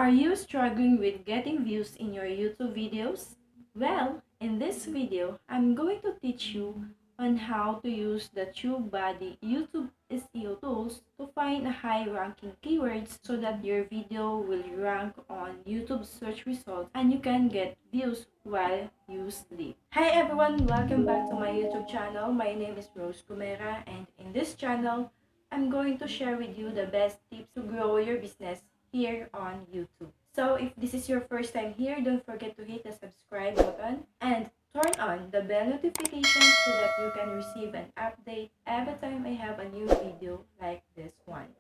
Are you struggling with getting views in your YouTube videos? Well, in this video, I'm going to teach you on how to use the Tubebuddy YouTube SEO tools to find high-ranking keywords so that your video will rank on YouTube search results and you can get views while you sleep. Hi everyone! Welcome back to my YouTube channel. My name is Gumera, and in this channel, I'm going to share with you the best tips to grow your business here on YouTube. So if this is your first time here, don't forget to hit the subscribe button and turn on the bell notification so that you can receive an update every time I have a new video like this one.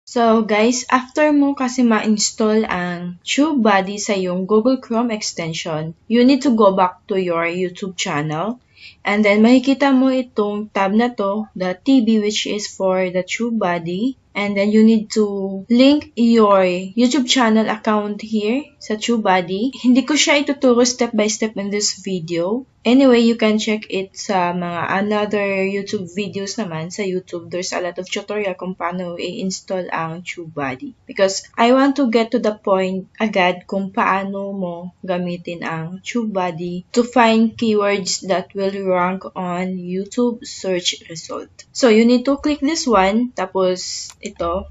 So guys, after mo kasi ma-install ang Tubebuddy sa iyong Google Chrome extension, you need to go back to your YouTube channel. And then makikita mo itong tab na to, the TB, which is for the Tubebuddy. And then you need to link your YouTube channel account here sa Tubebuddy. Hindi ko siya ituturo step by step in this video. Anyway, you can check it sa mga another YouTube videos naman sa YouTube. There's a lot of tutorial kung paano i-install ang Tubebuddy. Because I want to get to the point agad kung paano mo gamitin ang Tubebuddy to find keywords that will rank on YouTube search result. So, you need to click this one, tapos ito,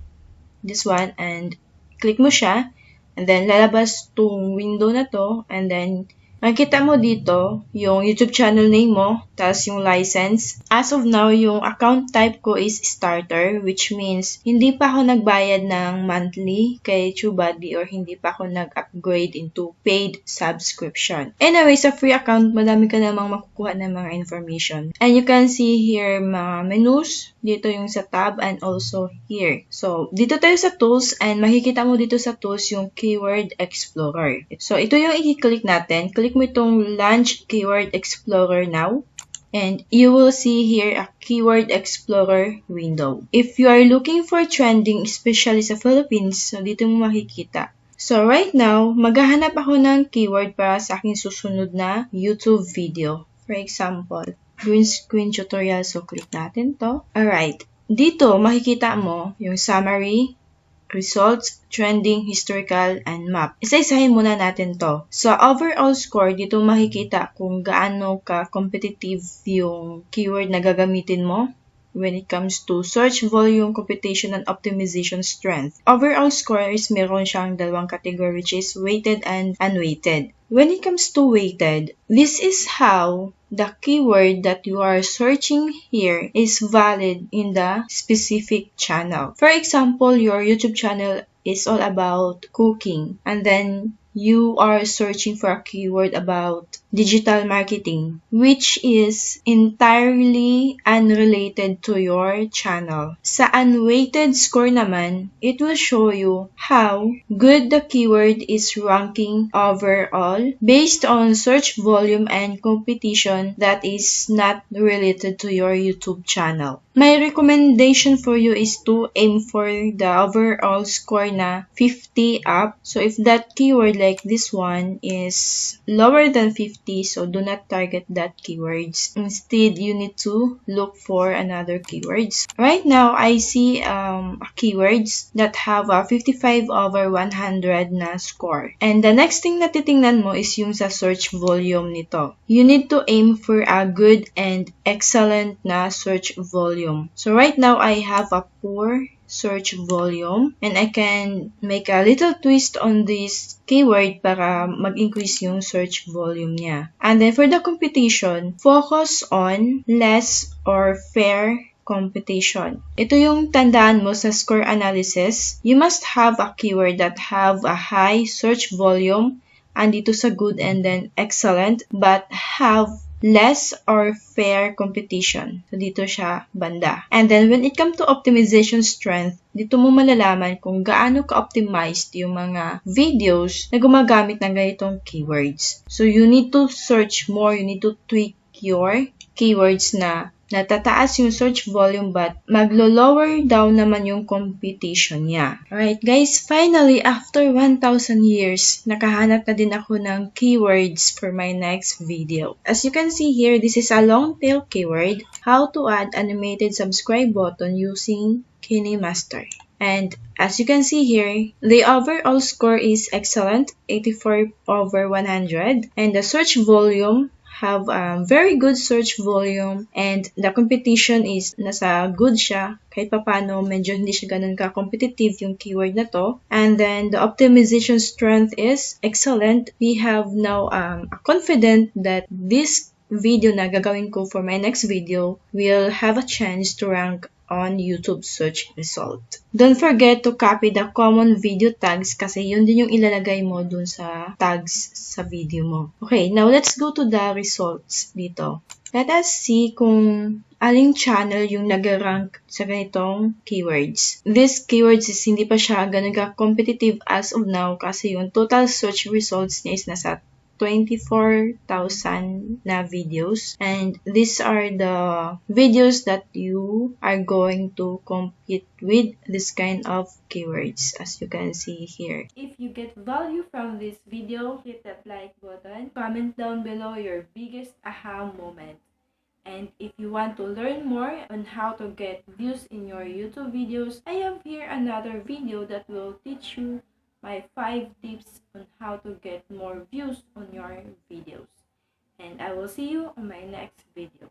this one, and click mo siya, and then lalabas tong window na to, and then makikita mo dito yung YouTube channel name mo, tapos yung license. As of now, yung account type ko is starter, which means hindi pa ako nagbayad ng monthly kay Tubebuddy or hindi pa ako nag-upgrade into paid subscription. Anyway, sa free account, madami ka namang makukuha ng mga information. And you can see here mga menus, dito yung sa tab and also here. So, dito tayo sa tools and makikita mo dito sa tools yung Keyword Explorer. So, ito yung i-click natin. Click mo itong Launch Keyword Explorer now. And you will see here a Keyword Explorer window. If you are looking for trending, especially sa Philippines, so dito mo makikita. So right now, maghahanap ako ng keyword para sa aking susunod na YouTube video. For example, green screen tutorial. So click natin to. Alright. Dito, makikita mo yung summary, results, trending, historical, and map. Isa-isahin muna natin to. So, overall score, dito makikita kung gaano ka-competitive yung keyword na gagamitin mo when it comes to search volume, computation, and optimization strength. Overall score is meron siyang dalawang category, which is weighted and unweighted. When it comes to weighted, this is how the keyword that you are searching here is valid in the specific channel. For example, your YouTube channel is all about cooking, and then you are searching for a keyword about digital marketing, which is entirely unrelated to your channel. Sa unweighted score naman, it will show you how good the keyword is ranking overall based on search volume and competition that is not related to your YouTube channel. My recommendation for you is to aim for the overall score na 50 up. So if that keyword like this one is lower than 50, so do not target that keywords. Instead, you need to look for another keywords. Right now, I see keywords that have a 55 over 100 na score. And the next thing na titingnan mo is yung sa search volume nito. You need to aim for a good and excellent na search volume. So right now, I have a poor search volume and I can make a little twist on this keyword para mag-increase yung search volume niya. And then for the competition, focus on less or fair competition. Ito yung tandaan mo sa score analysis. You must have a keyword that have a high search volume and dito sa good and then excellent, but have less or fair competition. So, dito siya banda. And then, when it comes to optimization strength, dito mo malalaman kung gaano ka-optimized yung mga videos na gumagamit ng ganitong keywords. So, you need to search more. You need to tweak your keywords na natataas yung search volume but maglo-lower down naman yung competition niya. Alright guys, finally, after 1,000 years, nakahanap na din ako ng keywords for my next video. As you can see here, this is a long tail keyword, how to add animated subscribe button using KineMaster. And as you can see here, the overall score is excellent, 84 over 100. And the search volume have a very good search volume, and the competition is nasa good siya. Kahit papano, medyo hindi siya ganun ka-competitive yung keyword na to. And then the optimization strength is excellent. We have now confident that this video na gagawin ko for my next video will have a chance to rank on YouTube search result. Don't forget to copy the common video tags kasi yun din yung ilalagay mo dun sa tags sa video mo. Okay, now let's go to the results dito. Let us see kung aling channel yung nag-rank sa ganitong keywords. This keywords is hindi pa siya ganun ka-competitive as of now kasi yung total search results niya is nasa 24,000 na videos, and these are the videos that you are going to compete with this kind of keywords, as you can see here. If you get value from this video, hit that like button, comment down below your biggest aha moment. And if you want to learn more on how to get views in your YouTube videos, I have here another video that will teach you my 5 tips on how to get more views on your videos. And I will see you on my next video.